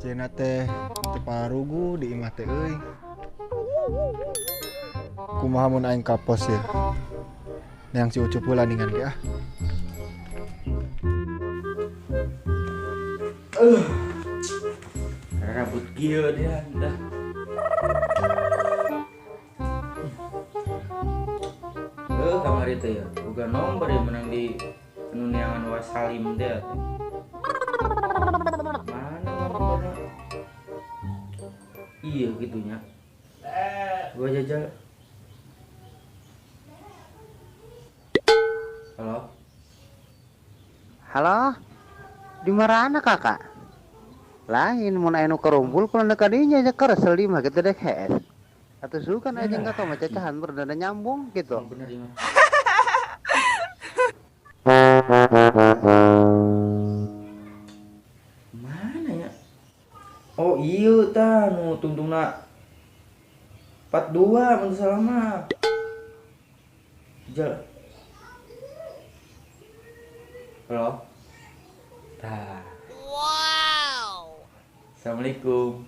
Cina teh parugu di imah teh euy. Kumaha mun aing kapos ya. Yang si Ucup heula ningan ge ah. Rambut kieu dia dah. Kamari teh ya. Boga nomor ya menang di penuniangan Wasalim teh. Mana nomornya? Iya gitunya. Gua jajal. Halo. Halo, di mana kakak? Lain mun aya nu karumpul kalau kadinya aja keresel di mah gitu deh hes. Atau sukan aja enggak tau macam cacahan berdana nyambung gitu. Bener ya. Mana ya? Oh iya tah nu tungtungna 42 mun salah mah. Jal. Halo. Tah. Wow. Assalamualaikum.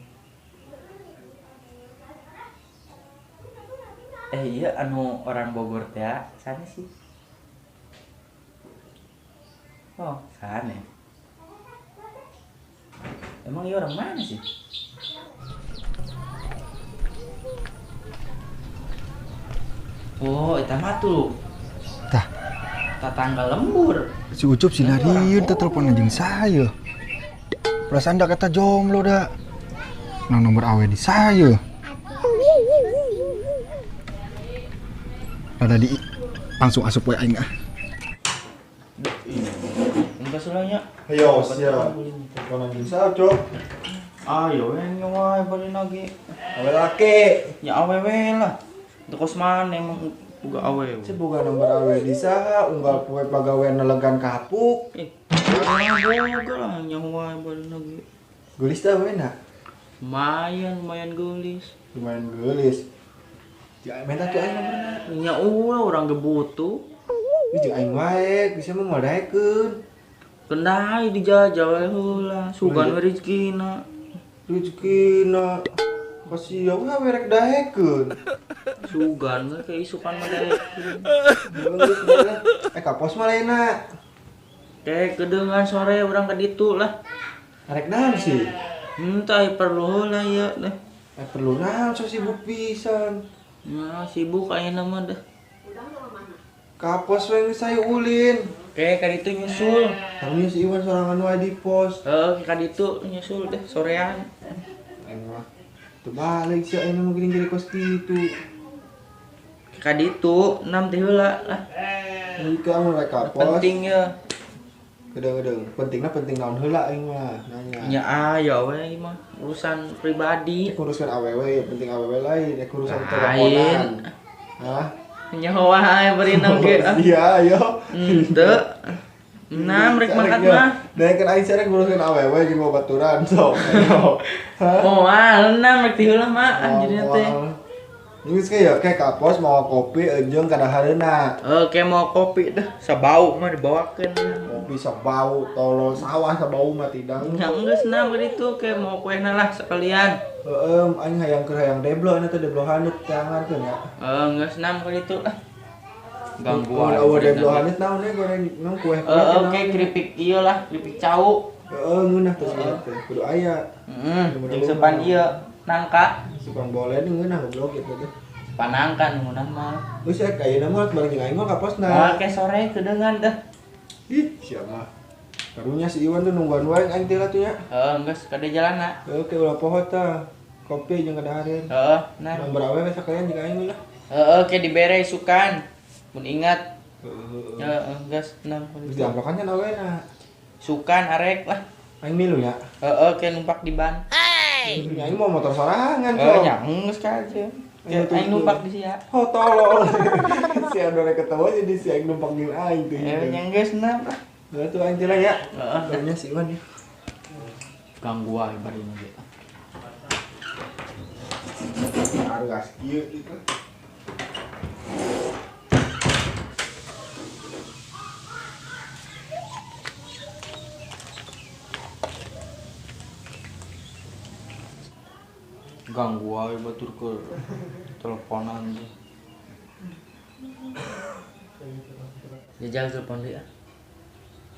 Iya anu orang Bogor teh sana sih. Oh, sana. Emang iya orang mana sih? Oh, eta mah tuh. Tah, Tetangga lembur. si Ucup sinarieun teh telepon anjing saya. Perasaan da kata jomblo da. Nang nomor awe di saya. Ada di langsung asup we aing ah. Enggak sulanya. Ayo siap. Telepon anjing saya, Cok. Ayo yang wae balik lagi. Awe laki. Ya awewe lah. Itu kos mana emang buka awewe. Boga nomor awe di saha unggal poe pagawean nelegan kapuk. Boga lah yang wae balik lagi. Gelis teh we na. Lumayan gelis. Lumayan gelis. Ya minta tuh aing nomorna. Ya orang gebutuh. Ini jeung aing wae bisa mah modaekeun. Kendai dijajal wae heula. Sugan we rezekina. Rezekina. Kasih ya we rek daekeun. Sugan we keisukan mah daek. Kapos mah lainna. Teh kedengan sore urang ka ditu lah. Rek naon sih? Entah perlu heula ya deh. Perlu naon so sibuk pisan. Nah, sibuk ayeuna mah dah. Kapos we geus saya ulin. Kayak ka ditu nyusul. Kami si Iwan sorangan wae di pos. Ka ditu nyusul deh sorean. Aing mah teu balik sih aing mah gering-gering kos kitu. Ka ditu 6 teh heula lah. Ieu mah rek kapos. Penting ya. Gedeng-gedeng, penting naon heula aing mah nanya. Nya aya we mah urusan pribadi. Urusan awewe, penting awewe lain, urusan Lain. teleponan. Hah? Nya wae berenang ge. Iya, ayo. Teu. Nah, rek makan mah. Daekeun aing sareng ngurusin awewe jeung babaturan sok. Hah? Moal 6 rek ti heula mah anjeunna teh. Geus kayak kapos mau kopi jeung kadahareuna. Kayak mau kopi dah, sabau mah dibawakeun. Kopi sok bau, tolol sawah sabau mah tidang. Ya geus naon ditu kayak mau kuehna lah sekalian. Aing hayang deblo anu teh deblo hanut tangankeun ya. Geus naon ka ditu lah. Ganggu wae. Awe deblo hanut naon we goreng nang kue. Oke keripik ieu lah, keripik cau. Ngeunah teh teh kudu aya. Jeung sepan ieu nangka. Sukan bolen ngeunah goblok gitu teh. Panangkan ngeunah mah. Geus ya kayeuna mah bareng jeung aing mah kaposna. Oke sore kedengan dah. Ih, siapa mah. Karunya si Iwan tuh nungguan wae aing teh atuh nya. Geus kada jalanna. Oke ulah poho tah. Kopi jeung kadaharen. Nah. Nomor awe we sakalian jeung aing lah. Oke dibere sukan. Mun ingat. Geus naon. Geus diamplokan nya awena. Sukan arek lah. Aing milu nya. Oke numpak di ban. Aing mau motor sorangan kok. Nya geus ka aja. Aing numpak di sia. Oh tolol. Si anu rek ketemu jadi si aing numpak jeung aing tuh. Nya geus na lah. Lah tuh aing teh ya. Heeh. Si Iwan ya. Ganggu wae bari ge. Hargas kieu itu. Ganggu aja batur ke teleponan tuh. Jajal telepon dia.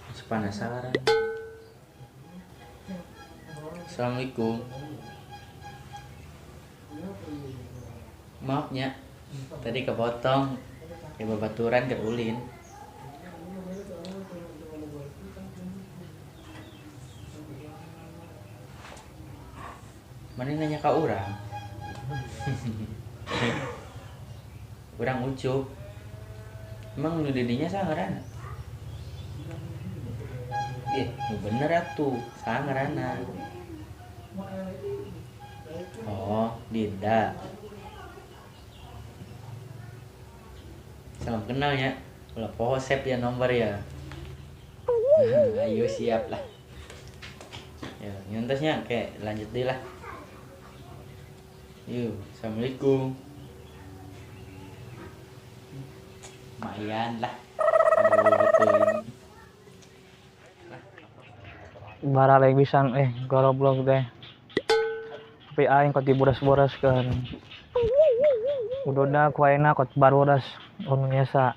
Masih penasaran. Assalamualaikum. Maafnya, tadi kepotong. Ya babaturan ke ulin. Mana nanya ke orang? Orang ucup. Emang nu didinya sangaran? Bener atuh, sangarana. Oh, Dinda. Salam kenal ya. Kalau poho save ya nomor ya. Ayo siap lah. Ya, nyontasnya kayak lanjut deh lah. Yuk, assalamualaikum. Lumayan lah. Aduh, betul ini. Bara lagi bisa goroblok deh. Tapi aing kot diboras-boras kan. Udona ku ayeuna kot baruras anu nyesa.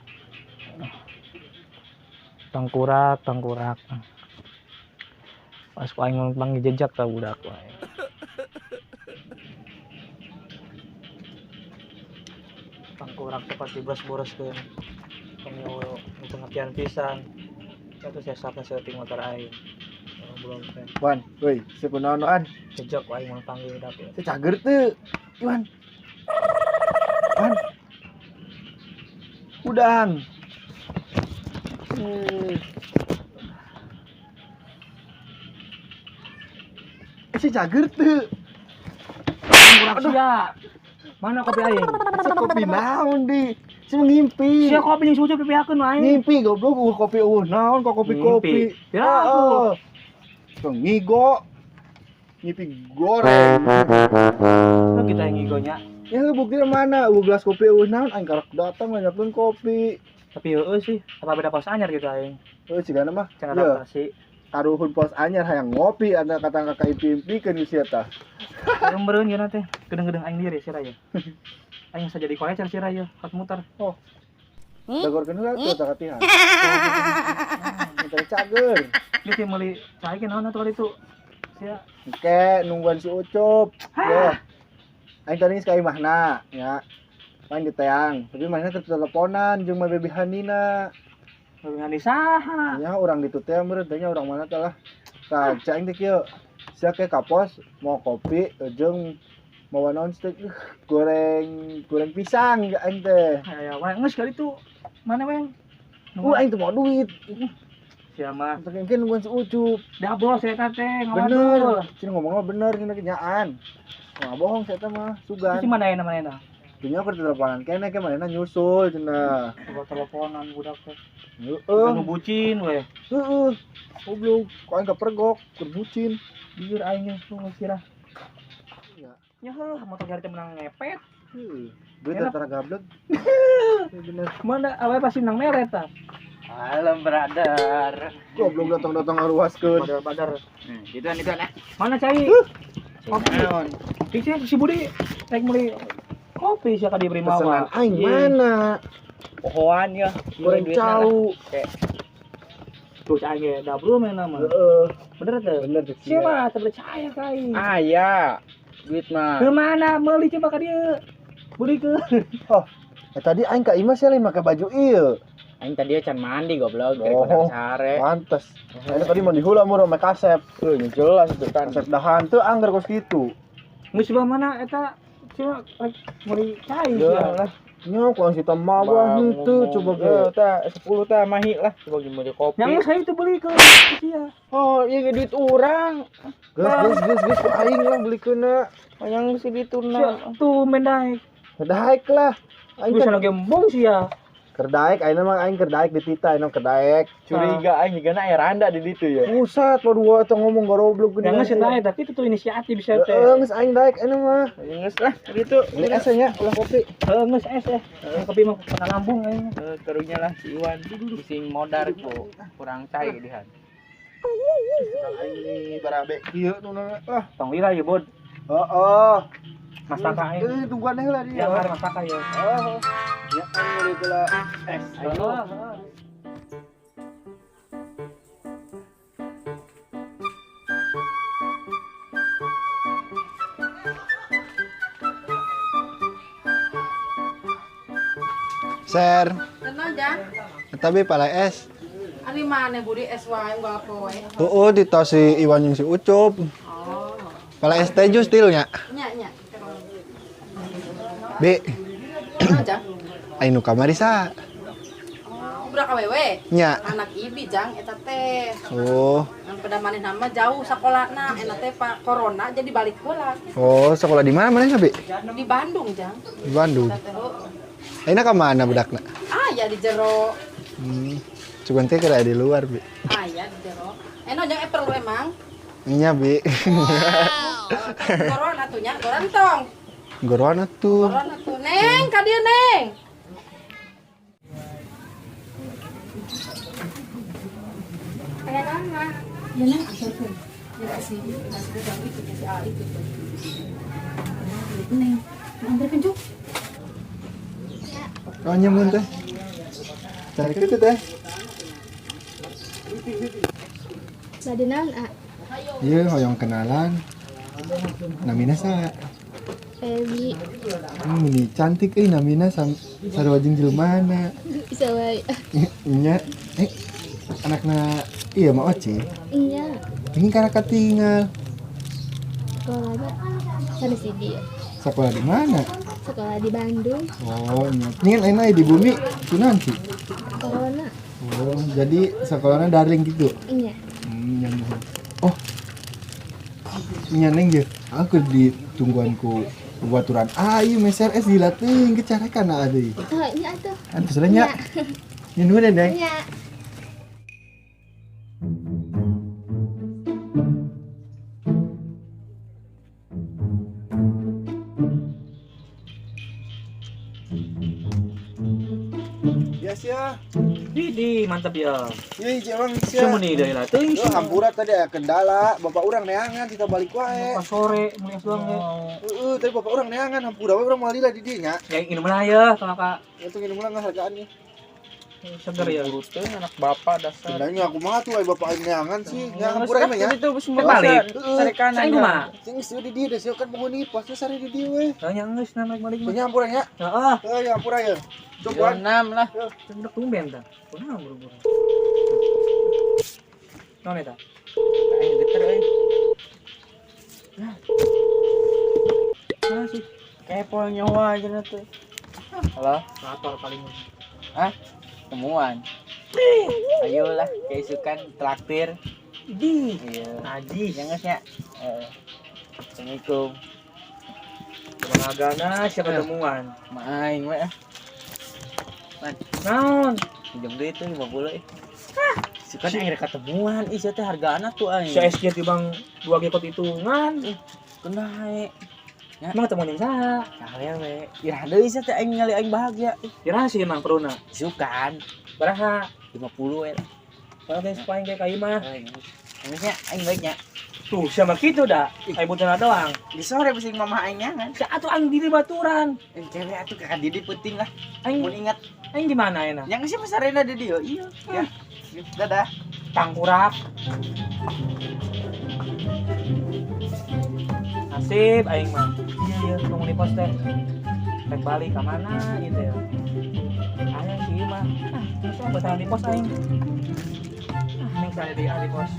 Tangkurak. Pas ku aing panggil jejak ka budak wae. Tangkurak tepat diboras-boras kan. Kami pengertian pisan. Itu saya sapna setting motor aing. Belum teh. Wan, woi, sebenarnya Jejak wae mau panggil budak. si cager tuh, Iwan. Wan, udang. Si cager tuh. Kurang sia. Mana kopi aing? Si kopi naon di? Si ngimpi. Sia kopi yang suju pipihakeun aing. Ngimpi goblok kopi naon kok kopi-kopi. Ya aku. Ngigo. Ngipi goreng. Lu kita yang ngigonya. Ya buktinya mana? Gelas kopi naon aing karek datang nganyakeun kopi. Tapi heueuh sih, apa beda pos anyar gitu aing. Cigana mah. Cenah Ya. adaptasi. Taruhun pos anyar hayang ngopi anda kata kakak impi-impikeun geus ieu tah. Yang meureun geuna teh, gedeng-gedeng aing diri si Raya. Aing saja di kolecer si Raya, kat muter. Oh. Dagorkeun heula tuh tah katihan. Kita cager. Dia teh meuli cai ke naon atuh itu. Sia. Oke, nungguan si Ucup. Ya. Aing tadi ka imahna, ya. Main di teang, tapi mainnya ke teleponan jeung mah bebi Hanina. Ngan di saha? Ya orang di teh meureun teh nya urang mana teh lah. Tah cai teh kieu. Sia ke kapos mau kopi jeung mau naon teh goreng pisang aing teh. Ya wae geus kali itu. Mana wae? Aing teh mau duit. Sia mah. Mungkin nungguan si Ucup. Dabos eta teh, Bener. ngawadul. Cina ngomongnya bener gini kenyaan. Nggak bohong saya mah sugan. Itu mana enak? Dunia ke teleponan kene ke mana nyusul cina. Coba teleponan budak teh. Heeh. Nu bucin we. Heeh. Goblok, kok aing kepergok, kerbucin. Jujur aing tuh sirah. Ya. Ya heuh, motor gari teh menang ngepet. Heeh. Duit Enak. antara gablek. Bener. Mana awe pasti menang meret tah. Malam brother. Goblok datang-datang ngaruaskeun. Badar. Gitu kan. Mana cai? Kopi. Naon? Si Budi rek meuli kopi sia ka diberi Pesanan mawa. aing mana? Pohoan ya. Goreng cau. Tuh cai ge dabru mena mah. Heeh. Bener teh. Bener tuh. Sia mah teu percaya ka aing. Aya. Duit mah. Ke mana meuli coba ka dieu? Budi ke. Oh, tadi aing ka imah sia make baju ieu. Aing tadi can mandi goblok Oh. daripada sare. Pantes. Aing tadi mau dihula meureun make kasep. Tuh jelas itu kan. Kasep dahan teu anggar kos kitu. Geus sebelah mana eta? Sia rek meuli cai Ya sia. lah. Nya ku si mawah henteu coba ge. tah 10 tah mahi lah coba gimana kopi. Yang saya itu beli ke sia. Oh, iya ge duit urang. Geus ku aing lah belikeunna. Yang si dituna. Sia tuh mendaik. Kedaek lah. Aing Bisa kan lagi embung sia. kerdaek aing mah aing kerdaek di tita aing kerdaek. Curiga aing gana aya randa di ditu ya. Pusat mau dua teu ngomong goblok geuning. Yang sih daek tapi itu inisiatif bisa teh. Geus aing daek aing mah. Geus lah gitu. Beli es nya ulah kopi. Geus es kopi mah kena lambung aing. Karunya lah si Iwan bising modar ku kurang cai dihan. Aing ni barabe kieu nu lah. Tong lira ya bod. Heeh. Mas Taka aing. tungguan heula dia. Yang hari Mas Taka ya. Oh. Ya kan mulai heula. Ayo. Ser, Tenang aja. tapi pala es. Ari mana budi es wae enggak apa wae. Di tas si Iwan yang si Ucup. Oh. Pala es teh jus stilnya. Nya. Bi, Tenang aja. ainu kamarisa. Oh, budak awewe. Nya. Anak ibi jang eta teh. Oh, Yang pada maneh nama jauh sakolahna eta teh Pak Corona jadi balik heula sekolah di mana mana Bi? di Bandung jang. Di Bandung. Eta teh, oh. Aina ka mana budakna? Ya di jero. Cuman teh kira di luar, Bi. Ya di jero. Eno jang perlu emang. Nya, Bi. Corona tuh nya, gorantong. Gorona tuh. Corona tuh. Neng, ka dieu Neng. Kayak nama. Ya Neng, asalkan. Ya kesini, kasih ke itu, kasih itu. Neng, ambil penjuk. Oh, nyamun teh. Cari ke teh. Sadenan Iya, hoyong kenalan. Namina sa. Feby Ini cantik namina sarwajeng jelmana. bisa wae. Nya, anakna iya mah Oci. Iya, Ini karena ketinggal. sekolahnya sana sih dia. Sekolah di mana? Sekolah di Bandung. Oh, ini kan enak di bumi Sunanti. Corona. Oh, jadi sekolahnya daring gitu. Iya. Nyamun. Oh, nyaneng je. Aku di tungguanku baturan. Iya meser es dilatih ke cara kana ada. Oh, ini atuh. Antus nya. Nyenu deh, Deng. Iya. Yes ya. Widih, mantap ya. Iya, Jewang Siapa nih dari lah? Teuing sih. hampura tadi ada kendala. Bapak orang neangan kita balik wae. Pas sore melihat doang ya. Tadi bapak orang neangan hampura we orang malila di dinya. Yang ini mana ya, Kakak? Itu ngene ulang hargaannya. Seger ya. anak bapak dasar. Sebenarnya aku mah tuh bapak neangan sih. Ya hampura emang ya. Itu semua Balik. Cari kanan. Saya kumaha? Sing geus di dieu deh kan penghuni pos teh sare di dieu we. Tanya geus na balik. Punya hampura nya. Heeh. Ya hampura ya. Coba. 6 lah. Udah tumben dah. Kunaon buru-buru. Naon eta? Aing geter euy. Nah sih. Kepo nyawa aja na tuh. Halo, Lapar paling. temuan. Ayolah, keisukan traktir. Di. Iya. Najis. Yang geusnya. Assalamualaikum. Bang Agana siapa temuan? Maing we ah. Naon? Pinjam duit tuh 50 Sukan aing rek ketemuan, ieu teh hargaana tuh aing. Si SJ tibang 2 gekot hitungan. Kena hae. Emang temuan yang saha? Kalian we. Ira deui teh aing ngali aing bahagia. Kira sih emang peruna. Sukan Baraha? 50 we. Kalau kayak sepain kayak kayu mah. Enggeusnya aing baiknya. Tuh, sama gitu dah. Kayak butuh doang. Di sore bising mama aing nyangan. Saat tuh aing diri baturan. Cewek atuh kakak Didi penting lah. Aing Mun ingat aing di mana enak? yang sih pasarena di dieu. Iya. Ya. Dadah. Tangkurak. Nasib aing mah. Iya, tunggu di pos teh. Rek balik ke mana gitu ya. Ayo sih mah. Masa betah di pos aing. Ning saya di pos.